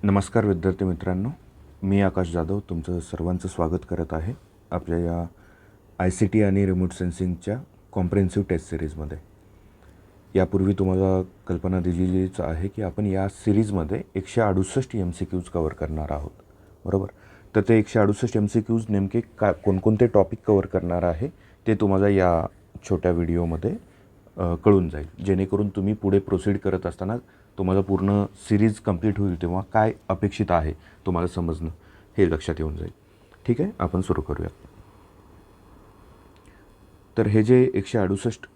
नमस्कार विद्यार्थी मित्रांनो, मी आकाश जाधव तुमचं सर्वांचं स्वागत करत आहे आपल्या या ICT आणि रिमोट सेन्सिंगच्या कॉम्प्रिहेन्सिव्ह टेस्ट सिरीजमध्ये. यापूर्वी तुम्हाला कल्पना दिलेलीच आहे की आपण या सिरीजमध्ये 168 MCQs कवर करणार आहोत, बरोबर. तर ते 168 MCQs नेमके कोणकोणते टॉपिक कवर करणार आहे ते तुम्हाला या छोट्या व्हिडिओमध्ये कळून जाईल, जेणेकरून तुम्ही पुढे प्रोसीड करत असताना तुम्हाला पूर्ण सिरीज कंप्लीट होईल तेव्हा काय अपेक्षित आहे तुम्हाला समजणं हे लक्षात येऊन जाईल. ठीक आहे, आपण सुरू करूया. तर हे जे 168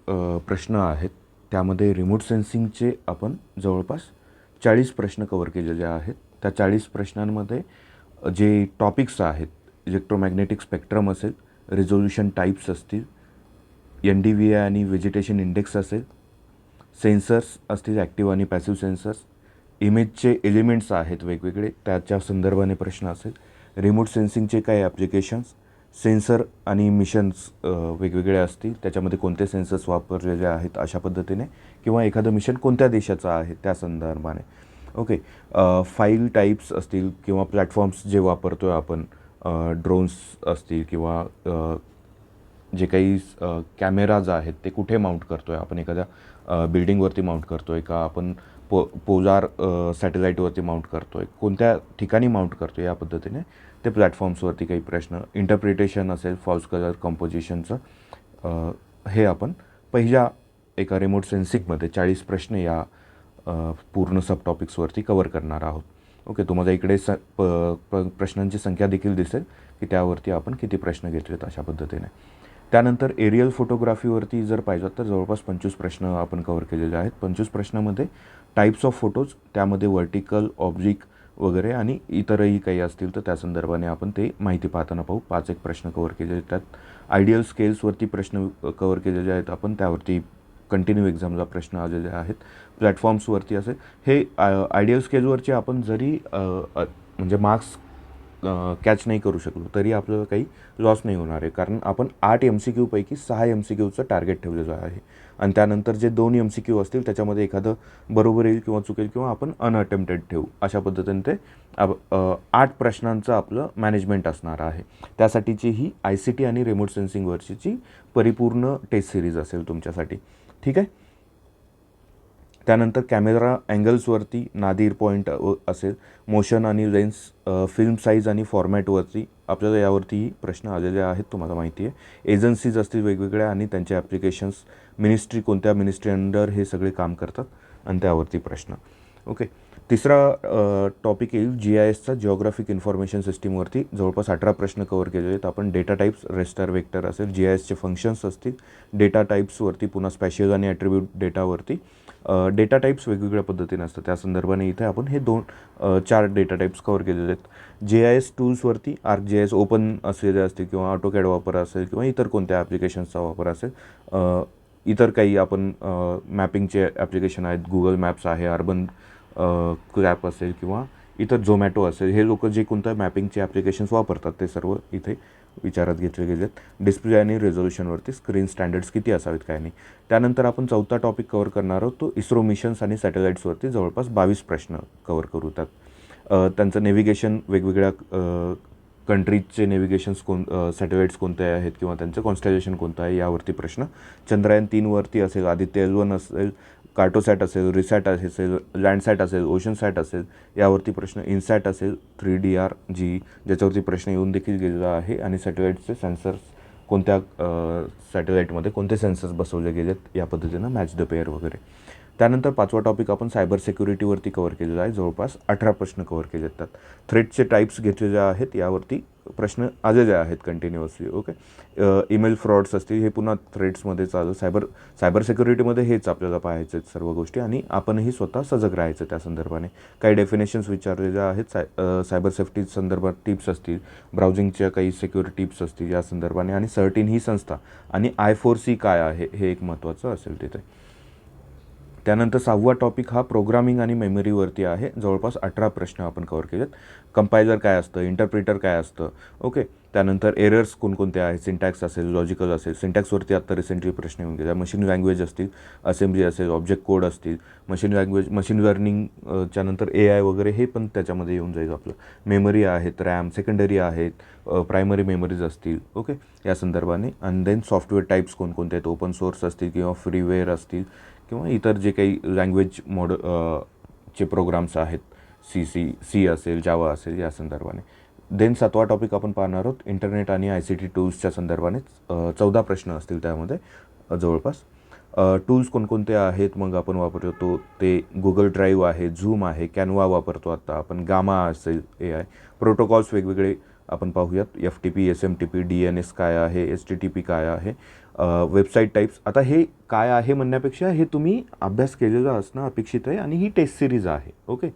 प्रश्न आहेत त्यामध्ये रिमोट सेन्सिंगचे आपण जवळपास 40 प्रश्न कवर केलेले आहेत. त्या 40 प्रश्नांमध्ये जे टॉपिक्स आहेत, इलेक्ट्रोमॅग्नेटिक स्पेक्ट्रम असेल, रिझोल्युशन टाईप्स असतील, NDVI आणि व्हेजिटेशन इंडेक्स असेल, सेन्सर्स असतील, ॲक्टिव्ह आणि पॅसिव्ह सेन्सर्स, इमेजचे एलिमेंट्स आहेत वेगवेगळे त्याच्या संदर्भाने प्रश्न असेल, रिमोट सेन्सिंगचे काही ॲप्लिकेशन्स, सेन्सर आणि मिशन्स वेगवेगळे असतील, त्याच्यामध्ये कोणते सेन्सर्स वापरलेले आहेत अशा पद्धतीने, किंवा एखादं मिशन कोणत्या देशाचं आहे त्या संदर्भाने. ओके, फाईल टाईप्स असतील किंवा प्लॅटफॉर्म्स जे वापरतो आहे आपण, ड्रोन्स असतील किंवा जे काही कॅमेराज आहेत ते कुठे माउंट करतो आहे आपण, एखाद्या बिल्डिंगवरती माउंट करतो आहे का, आपण पोजार सॅटेलाईटवरती माउंट करतो आहे, कोणत्या ठिकाणी माउंट करतो आहे, या पद्धतीने ते प्लॅटफॉर्म्सवरती काही प्रश्न, इंटरप्रिटेशन असेल, फॉल्स कलर कंपोजिशनचं, हे आपण पहिल्या एका रिमोट सेन्सिंगमध्ये 40 प्रश्न या पूर्ण सब टॉपिक्सवरती कवर करणार आहोत. ओके, तुम्हाला इकडे प्रश्नांची संख्या देखील दिसेल की त्यावरती आपण किती प्रश्न घेतलेत अशा पद्धतीने. त्यानंतर एरियल फोटोग्राफीवरती जर पाहिजे तर जवळपास 25 प्रश्न आपण कवर केलेले आहेत. 25 प्रश्नामध्ये टाईप्स ऑफ फोटोज, त्यामध्ये व्हर्टिकल, ऑब्लिक वगैरे आणि इतरही काही असतील तर त्या संदर्भाने आपण ते माहिती पाहताना पाहू. 5 प्रश्न कवर केलेले, त्यात आयडियल स्केल्सवरती प्रश्न कवर केलेले आहेत आपण, त्यावरती कंटिन्यू एक्झामला प्रश्न आलेले आहेत. प्लॅटफॉर्म्सवरती असेल, हे आयडियल स्केलवरचे आपण जरी म्हणजे मार्क्स कॅच नाही करू शकलो तरी आपल्याला काही लॉस नाही होणार आहे, कारण आपण 8 MCQ पैकी 6 MCQचं टार्गेट ठेवलेलं आहे आणि त्यानंतर जे 2 MCQ असतील त्याच्यामध्ये एखादं बरोबर येईल किंवा चुकेल किंवा आपण अनअटेम्प्टेड ठेवू, अशा पद्धतीने ते 8 प्रश्नांचं आपलं मॅनेजमेंट असणार आहे. त्यासाठीची ही ICT आणि रिमोट सेन्सिंग वर्षीची परिपूर्ण टेस्ट सिरीज असेल तुमच्यासाठी. ठीक आहे. त्यानंतर कॅमेरा अँगल्सवरती नादीर पॉईंट असेल, मोशन आणि लेन्स, फिल्म साईज आणि फॉर्मॅटवरती आपल्याला यावरतीही प्रश्न आलेले आहेत, तुम्हाला माहिती आहे. एजन्सीज असतील वेगवेगळ्या आणि त्यांचे ॲप्लिकेशन्स, मिनिस्ट्री कोणत्या मिनिस्ट्री अंडर हे सगळे काम करतात आणि त्यावरती प्रश्न. ओके, तिसरा टॉपिक येईल GISचा, जिओग्राफिक इन्फॉर्मेशन सिस्टीमवरती जवळपास 18 प्रश्न कवर केलेले आहेत आपण. डेटा टाईप्स, रेस्टर, वेक्टर असेल, GISचे फंक्शन्स असतील, डेटा टाईप्सवरती, पुन्हा स्पॅशियल आणि ॲट्रिब्यूट डेटावरती. डेटा टाईप्स वेगवेगळ्या पद्धतीने असतात, त्या संदर्भाने इथे आपण हे 4 डेटा टाईप्स कवर केलेले आहेत. GIS टूल्सवरती ArcGIS ओपन असलेले असतील किंवा ऑटोकॅड वापर असेल किंवा इतर कोणत्या ॲप्लिकेशन्सचा वापर असेल, इतर काही आपण मॅपिंगचे ॲप्लिकेशन आहेत, गुगल मॅप्स आहे, अर्बन क्रॅप असेल किंवा इतर झोमॅटो असेल, हे लोक जे कोणत्या मॅपिंगचे ॲप्लिकेशन्स वापरतात ते सर्व इथे विचारात घेतले गेले आहेत. डिस्प्ले आणि रेझोल्युशनवरती स्क्रीन स्टँडर्ड्स किती असावेत काय नाही. त्यानंतर आपण चौथा टॉपिक कवर करणार आहोत, तो इस्रो मिशन्स आणि सॅटेलाईट्सवरती जवळपास 22 प्रश्न कवर करू. त्यात त्यांचं नेव्हिगेशन, वेगवेगळ्या कंट्रीजचे नेव्हिगेशन्स सॅटेलाईट्स कोणते आहेत किंवा त्यांचं कॉन्स्टलेशन कोणतं आहे यावरती प्रश्न. चंद्रयान 3वरती असेल, आदित्य L1 असेल, कार्टोसॅट असेल, रिसॅट असेल, लँडसॅट असेल, ओशनसॅट असेल, यावरती प्रश्न. इनसॅट असेल, 3DRG ज्याच्यावरती प्रश्न येऊन देखील गेलेला आहे, आणि सॅटेलाईटचे सेन्सर्स, कोणत्या सॅटेलाईटमध्ये कोणते सेन्सर्स बसवले गेलेत या पद्धतीनं, मॅच द पेअर वगैरे. त्यानंतर 5वा टॉपिक आपण सायबर सिक्युरिटीवरती कवर केलेला आहे, जवळपास 18 प्रश्न कवर केले आहेत. थ्रेटचे टाईप्स घेतलेले आहेत, यावरती प्रश्न आलेले आहेत कंटिन्युअसली. ओके, ईमेल फ्रॉड्स असतील, हे पुन्हा थ्रेट्समध्येच आलं. सायबर सिक्युरिटीमध्ये हेच आपल्याला पाहायचे आहेत सर्व गोष्टी, आणि आपणही स्वतः सजग राहायचं त्या संदर्भाने. काही डेफिनेशन्स विचारलेल्या आहेत, सायबर सेफ्टी संदर्भात टिप्स असतील, ब्राउझिंगच्या काही सिक्युरिटी टिप्स असतील या संदर्भाने, आणि सर्टिन ही संस्था, आणि I4C काय आहे हे एक महत्त्वाचं असेल तिथे. त्यानंतर 6वा टॉपिक हा प्रोग्रामिंग आणि मेमरीवरती आहे. जवळपास 18 प्रश्न आपण कव्हर केलेत. कंपायलर काय असतं, इंटरप्रिटर काय असतं, ओके. त्यानंतर एरर्स कोणकोणते आहेत, सिंटॅक्स असेल, लॉजिकल असेल. सिंटॅक्सवरती आता रिसेंटली प्रश्न येऊन गेला. मशीन लँग्वेज असतील, असेंब्ली असेल, ऑब्जेक्ट कोड असतील, मशीन लँग्वेज, मशीन लर्निंग, त्यानंतर AI वगैरे हे पण त्याच्यामध्ये येऊन जाईल आपलं. मेमरी आहेत, रॅम, सेकंडरी आहेत, प्रायमरी मेमरीज असतील, ओके, या संदर्भाने. आणि देन सॉफ्टवेअर टाईप्स कोणकोणते आहेत, ओपन सोर्स असतील किंवा फ्रीवेअर असतील किंवा इतर जे काही लँग्वेज चे प्रोग्राम्स आहेत, सी असेल, जावा असेल, या संदर्भाने. देन 7वा टॉपिक आपण पाहणार आहोत इंटरनेट आणि ICT टूल्सच्या संदर्भाने. 14 प्रश्न असतील त्यामध्ये जवळपास. टूल्स कोणकोणते आहेत मग आपण वापरतो ते गुगल ड्राईव्ह आहे, झूम आहे, कॅनवा वापरतो आता आपण, गामा असेल, AI प्रोटोकॉल्स वेगवेगळे आपण पाहूयात. FTP, SMTP, DNS काय आहे, HTTP काय आहे, वेबसाईट टाईप्स. आता हे काय आहे म्हणण्यापेक्षा हे तुम्ही अभ्यास केलेला असणं अपेक्षित आहे आणि ही टेस्ट सिरीज आहे, ओके.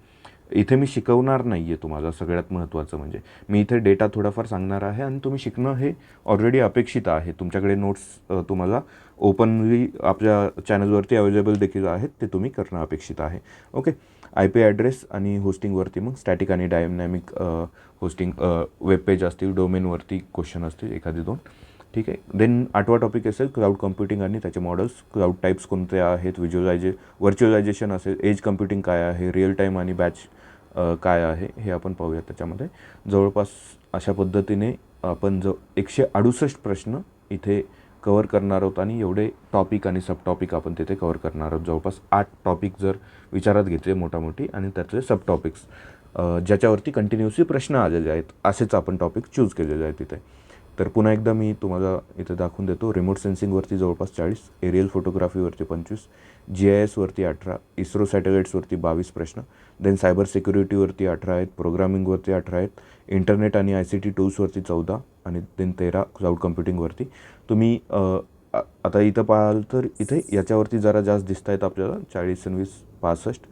इथे मी शिकवणार नाही आहे तुम्हाला. सगळ्यात महत्त्वाचं म्हणजे मी इथे डेटा थोडाफार सांगणार आहे आणि तुम्ही शिकणं हे ऑलरेडी अपेक्षित आहे. तुमच्याकडे नोट्स तुम्हाला ओपनली आपल्या चॅनलवरती अवेलेबल देखील आहेत, ते तुम्ही करणं अपेक्षित आहे, ओके. IP ॲड्रेस आणि होस्टिंगवरती मग स्टॅटिक आणि डायनॅमिक होस्टिंग वेब पेज असतील, डोमेनवरती क्वेश्चन असतील एखादी 2, ठीक आहे. देन 8वा टॉपिक असेल क्लाउड कम्प्युटिंग आणि त्याचे मॉडेल्स. क्लाउड टाईप्स कोणते आहेत, व्हर्च्युअलायझेशन असेल, एज कम्प्युटिंग काय आहे, रिअल टाईम आणि बॅच काय आहे हे आपण पाहूयात त्याच्यामध्ये. जवळपास अशा पद्धतीने आपण 168 प्रश्न इथे कवर करणार आहोत आणि एवढे टॉपिक आणि सब टॉपिक आपण तिथे कवर करणार आहोत. जवळपास 8 टॉपिक जर विचारात घेतले मोठामोठी आणि त्यातले सब टॉपिक्स ज्याच्यावरती कंटिन्युअसली प्रश्न आलेले आहेत असेच आपण टॉपिक चूज केलेले आहेत तिथे. तर पुन्हा एकदा मी तुम्हाला इथे दाखवून देतो. रिमोट सेन्सिंगवरती जवळपास 40, एरियल फोटोग्राफीवरती 25, GIS वरती 18, इस्रो सॅटेलाईट्सवरती 22 प्रश्न, देन सायबर सिक्युरिटीवरती 18 आहेत, प्रोग्रामिंगवरती 18 आहेत, इंटरनेट आणि ICT टूल्सवरती 14 आणि देन 13 क्लाउड कम्प्युटिंगवरती. तुम्ही आता इथं पाहाल तर इथे याच्यावरती जरा जास्त दिसत आहेत आपल्याला 40 आणि 20 65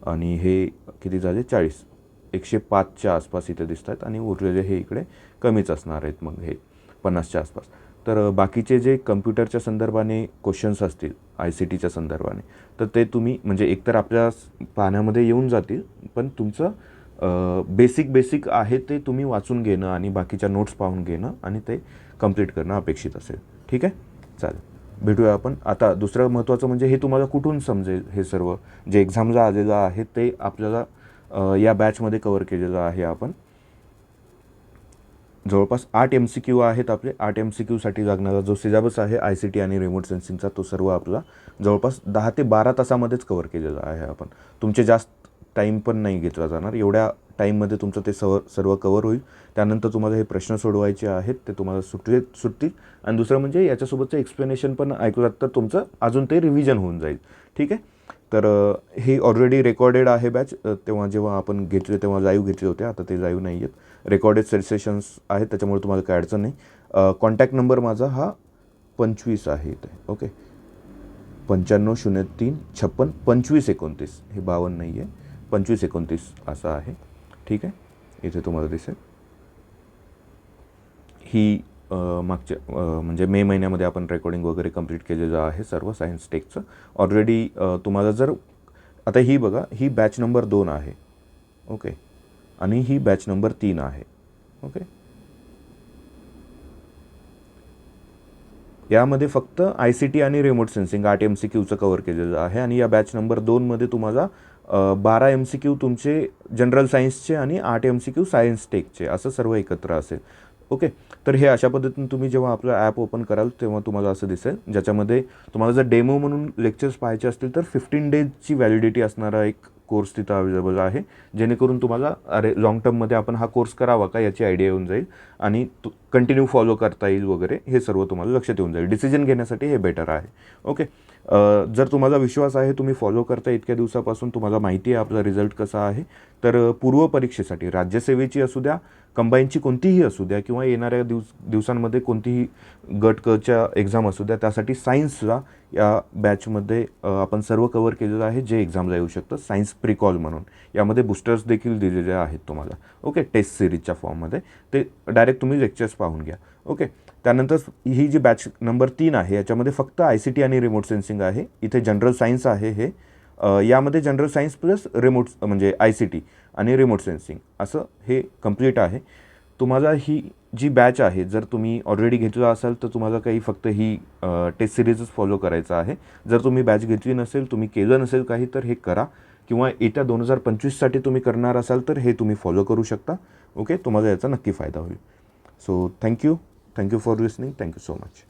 आणि हे किती झाले 40, 105च्या आसपास इथे दिसत आहेत आणि उरलेले हे इकडे कमीच असणार आहेत मग हे 50च्या आसपास. तर बाकीचे जे कम्प्युटरच्या संदर्भाने क्वेश्चन्स असतील ICTच्या संदर्भाने तर ते तुम्ही म्हणजे एकतर आपल्या पाहण्यामध्ये येऊन जातील, पण तुमचं बेसिक आहे ते तुम्ही वाचून घेणं आणि बाकीच्या नोट्स पाहून घेणं आणि ते कंप्लीट करणं अपेक्षित असेल, ठीक आहे. चालेल, भेटूया आपण. आता दुसरं महत्त्वाचं म्हणजे हे तुम्हाला कुठून समजेल, हे सर्व जे एक्झामला आलेलं आहे ते आपल्याला या बॅचमध्ये कवर केलेलं आहे आपण. जवळपास 8 MCQ आहेत आपले. 8 MCQसाठी लागणारा जो सिलेबस आहे ICT आणि रिमोट सेन्सिंगचा तो सर्व आपला जवळपास 10 ते 12 तासामध्येच कवर केलेला आहे आपण. तुमचे जास्त टाईम पण नाही घेतला जाणार. एवढ्या टाईममध्ये तुमचं ते सर्व कवर होईल. त्यानंतर तुम्हाला हे प्रश्न सोडवायचे आहेत ते तुम्हाला सुटतील आणि दुसरं म्हणजे याच्यासोबतचं एक्सप्लेनेशन पण ऐकलं तर तुमचं अजून ते रिव्हिजन होऊन जाईल, ठीक आहे. तर हे ऑलरेडी रेकॉर्डेड आहे बॅच. तेव्हा जेव्हा आपण घेतले तेव्हा लाईव्ह घेतले होते, आता ते लाईव्ह नाही आहेत, रेकॉर्डेड सेशन्स आहेत, त्याच्यामुळे तुम्हाला काय अडचण नाही. कॉन्टॅक्ट नंबर माझा हा 25 आहे इथे, ओके. 9503 56 2529, हे 52 नाही आहे, 2529 असं आहे, ठीक आहे. इथे तुम्हाला दिसेल. ही मागच्या म्हणजे मे महिन्यामध्ये आपण रेकॉर्डिंग वगैरे कंप्लीट केलेलं आहे सर्व सायन्स टेकचं ऑलरेडी. तुम्हाला जर आता ही बघा, ही बॅच नंबर 2 आहे, ओके, आणि ही बॅच नंबर 3 आहे, ओके. यामध्ये फक्त ICT आणि रिमोट सेन्सिंग 8 MCQचं कवर केलेलं आहे आणि या बॅच नंबर 2मध्ये तुम्हाला 12 MCQ तुमचे जनरल सायन्सचे आणि 8 MCQ सायन्स टेकचे असं सर्व एकत्र असेल, ओके. तर हे अशा पद्धतीने तुम्ही जेव्हा आपलं ॲप ओपन कराल तेव्हा तुम्हाला असं दिसेल, ज्याच्यामध्ये तुम्हाला जर डेमो म्हणून लेक्चर्स पाहायचे असतील तर 15 डेजची व्हॅलिडिटी असणारा एक कोर्स तिथं अवेलेबल आहे, जेणेकरून तुम्हाला लॉंग टर्ममध्ये आपण हा कोर्स करावा का याची आयडिया येऊन जाईल आणि कंटिन्यू फॉलो करता येईल वगैरे, हे सर्व तुम्हाला लक्षात येऊन जाईल. डिसिजन घेण्यासाठी हे बेटर आहे, ओके. जर तुम्हाला विश्वास आहे, तुम्ही फॉलो करता इतक्या दिवसापासून, तुम्हाला माहिती आहे आपला रिझल्ट कसा आहे, तर पूर्व परीक्षेसाठी राज्यसेवेची असू द्या, कंबाईनची कोणतीही असू द्या किंवा येणाऱ्या दिवसांमध्ये कोणतीही गट कच्या एक्झाम असू द्या, त्यासाठी सायन्सला या बॅचमध्ये आपण सर्व कवर केलेलं आहे जे एक्झामला येऊ शकतं. सायन्स प्रिकॉल म्हणून यामध्ये बूस्टर्स देखील दिलेले आहेत तुम्हाला, ओके, टेस्ट सिरीजच्या फॉर्ममध्ये. ते डायरेक्ट तुम्ही लेक्चर्स पाहून घ्या, ओके. त्यानंतर ही जी बॅच नंबर 3 आहे याच्यामध्ये फक्त ICT आणि रिमोट सेन्सिंग आहे. इथे जनरल सायन्स आहे हे, यामध्ये जनरल सायन्स प्लस रिमोट म्हणजे ICT आणि रिमोट सेन्सिंग असं हे कंप्लीट आहे. तुम्हाला ही जी बॅच आहे जर तुम्ही ऑलरेडी घेतला असाल तर तुम्हाला काही फक्त ही टेस्ट सिरीजच फॉलो करायचं आहे. जर तुम्ही बॅच घेतली नसेल, तुम्ही केलं नसेल काही, तर हे करा. किंवा येत्या 2025साठी तुम्ही करणार असाल तर हे तुम्ही फॉलो करू शकता. ओके, तुम्हाला याचा नक्की फायदा होईल. So thank you for listening. Thank you so much.